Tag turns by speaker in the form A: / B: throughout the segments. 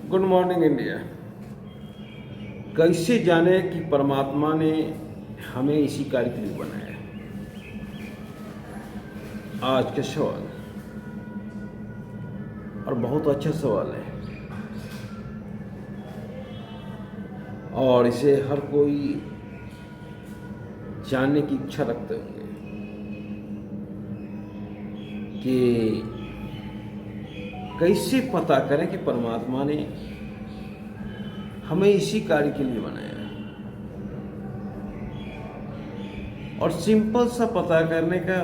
A: Good morning India. कैसे जाने कि परमात्मा ने हमें इसी कार्य के लिए बनाया है? आज का सवाल, और बहुत अच्छा सवाल है, और इसे हर कोई जानने की इच्छा रखते होंगे कि कैसे पता करें कि परमात्मा ने हमें इसी कार्य के लिए बनाया है। और सिंपल सा पता करने का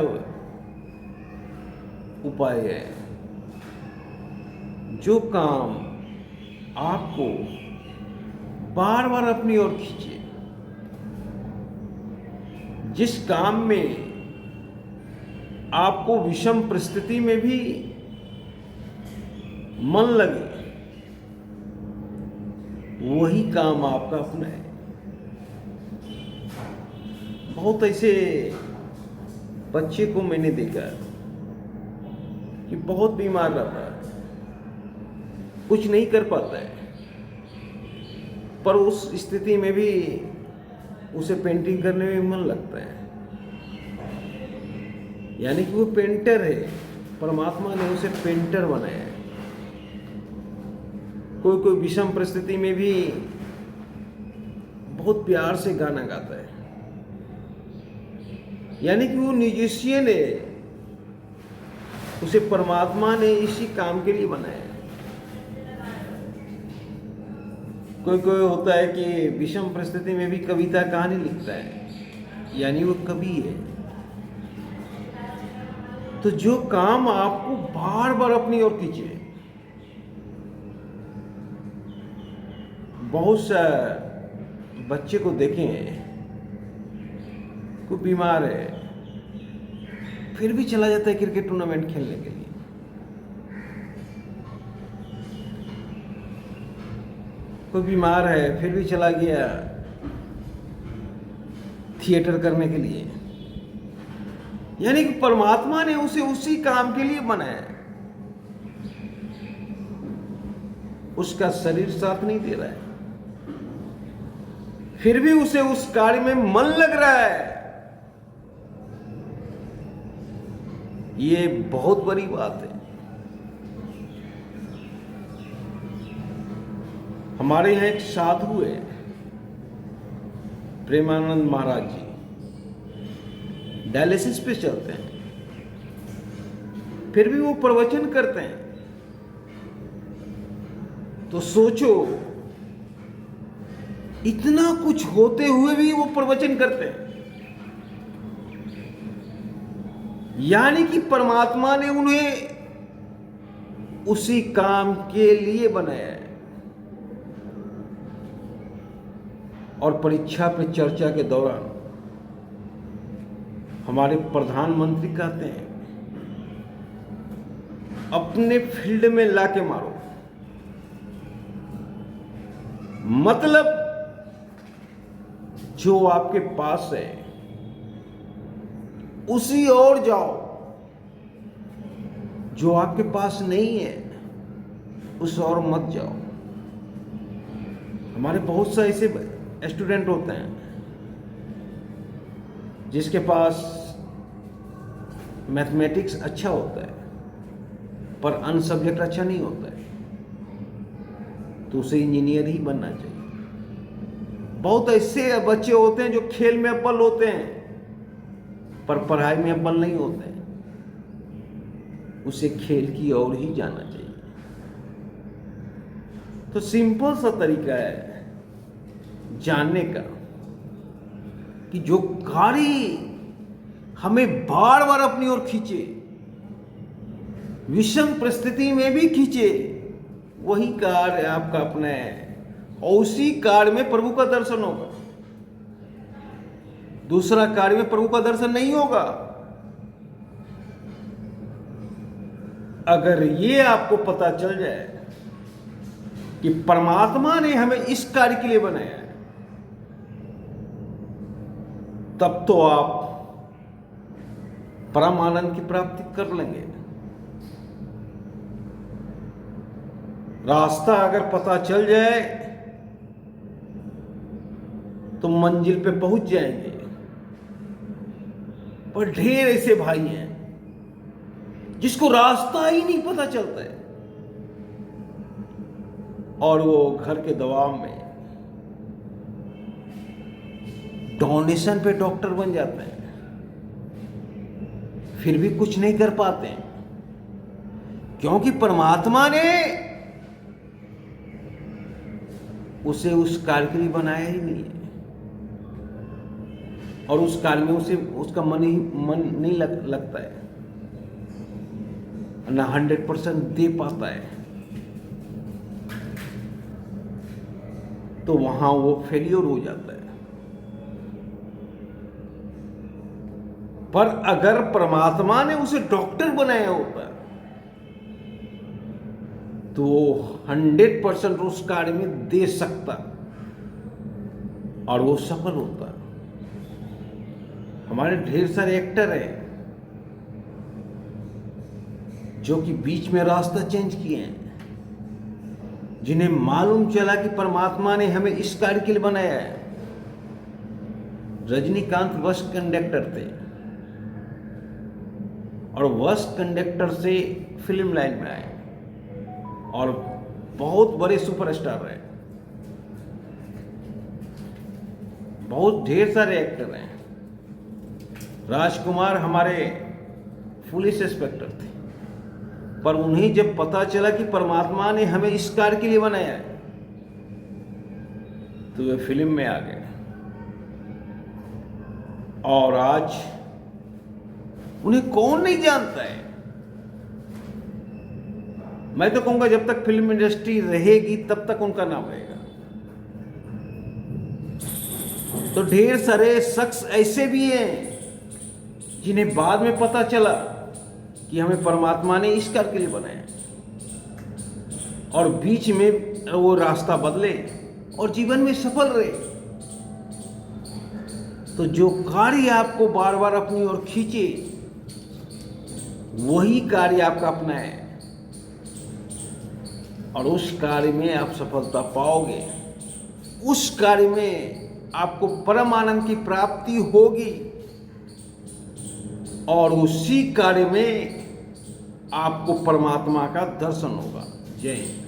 A: उपाय है, जो काम आपको बार बार अपनी ओर खींचे, जिस काम में आपको विषम परिस्थिति में भी मन लगे, वही काम आपका अपना है। बहुत ऐसे बच्चे को मैंने देखा कि बहुत बीमार रहता है, कुछ नहीं कर पाता है, पर उस स्थिति में भी उसे पेंटिंग करने में मन लगता है। यानी कि वो पेंटर है, परमात्मा ने उसे पेंटर बनाया है। कोई कोई विषम परिस्थिति में भी बहुत प्यार से गाना गाता है, यानी कि वो म्यूजिशियन है, उसे परमात्मा ने इसी काम के लिए बनाया है। कोई कोई होता है कि विषम परिस्थिति में भी कविता कहानी लिखता है, यानी वो कवि है। तो जो काम आपको बार बार अपनी ओर खींचे, बहुत सा बच्चे को देखें, कोई बीमार है फिर भी चला जाता है क्रिकेट टूर्नामेंट खेलने के लिए। कोई बीमार है फिर भी चला गया थिएटर करने के लिए। यानी कि परमात्मा ने उसे उसी काम के लिए बनाया है। उसका शरीर साथ नहीं दे रहा है, फिर भी उसे उस कार्य में मन लग रहा है। ये बहुत बड़ी बात है। हमारे यहाँ एक साधु है, प्रेमानंद महाराज जी, डायलिसिस पे चलते हैं, फिर भी वो प्रवचन करते हैं। तो सोचो, इतना कुछ होते हुए भी वो प्रवचन करते हैं। यानी कि परमात्मा ने उन्हें उसी काम के लिए बनाया है। और परीक्षा पे चर्चा के दौरान हमारे प्रधानमंत्री कहते हैं, अपने फील्ड में लाके मारो। मतलब जो आपके पास है उसी ओर जाओ, जो आपके पास नहीं है उस ओर मत जाओ। हमारे बहुत से ऐसे स्टूडेंट होते हैं जिसके पास मैथमेटिक्स अच्छा होता है पर अन्य सब्जेक्ट अच्छा नहीं होता है, तो उसे इंजीनियर ही बनना चाहिए। बहुत ऐसे बच्चे होते हैं जो खेल में अव्वल होते हैं पर पढ़ाई में अव्वल नहीं होते हैं, उसे खेल की ओर ही जाना चाहिए। तो सिंपल सा तरीका है जानने का कि जो कार्य हमें बार बार अपनी ओर खींचे, विषम परिस्थिति में भी खींचे, वही कार्य आपका अपना है। और उसी कार्य में प्रभु का दर्शन होगा, दूसरा कार्य में प्रभु का दर्शन नहीं होगा। अगर ये आपको पता चल जाए कि परमात्मा ने हमें इस कार्य के लिए बनाया है, तब तो आप परम आनंद की प्राप्ति कर लेंगे। रास्ता अगर पता चल जाए तो मंजिल पे पहुंच जाएंगे, पर ढेर ऐसे भाई हैं जिसको रास्ता ही नहीं पता चलता है और वो घर के दबाव में डोनेशन पे डॉक्टर बन जाते हैं, फिर भी कुछ नहीं कर पाते हैं, क्योंकि परमात्मा ने उसे उस कार्य के लिए बनाया ही नहीं है और उस कार्य में उसे उसका मन नहीं लगता है, ना 100% दे पाता है, तो वहां वो फेलियर हो जाता है। पर अगर परमात्मा ने उसे डॉक्टर बनाया होता तो 100% उस कार्य में दे सकता और वो सफल होता। हमारे ढेर सारे एक्टर हैं जो कि बीच में रास्ता चेंज किए हैं, जिन्हें मालूम चला कि परमात्मा ने हमें इस कार्य के लिए बनाया है। रजनीकांत बस कंडक्टर थे और बस कंडक्टर से फिल्म लाइन में आए और बहुत बड़े सुपरस्टार रहे। बहुत ढेर सारे एक्टर हैं। राजकुमार हमारे पुलिस इंस्पेक्टर थे, पर उन्हें जब पता चला कि परमात्मा ने हमें इस कार्य के लिए बनाया है तो वे फिल्म में आ गए और आज उन्हें कौन नहीं जानता है। मैं तो कहूंगा जब तक फिल्म इंडस्ट्री रहेगी तब तक उनका नाम रहेगा। तो ढेर सारे शख्स ऐसे भी हैं जिन्हें बाद में पता चला कि हमें परमात्मा ने इस कार्य के लिए बनाया और बीच में वो रास्ता बदले और जीवन में सफल रहे। तो जो कार्य आपको बार बार अपनी ओर खींचे वही कार्य आपका अपना है और उस कार्य में आप सफलता पाओगे। उस कार्य में आपको परम आनंद की प्राप्ति होगी और उसी कार्य में आपको परमात्मा का दर्शन होगा। जय हिंद।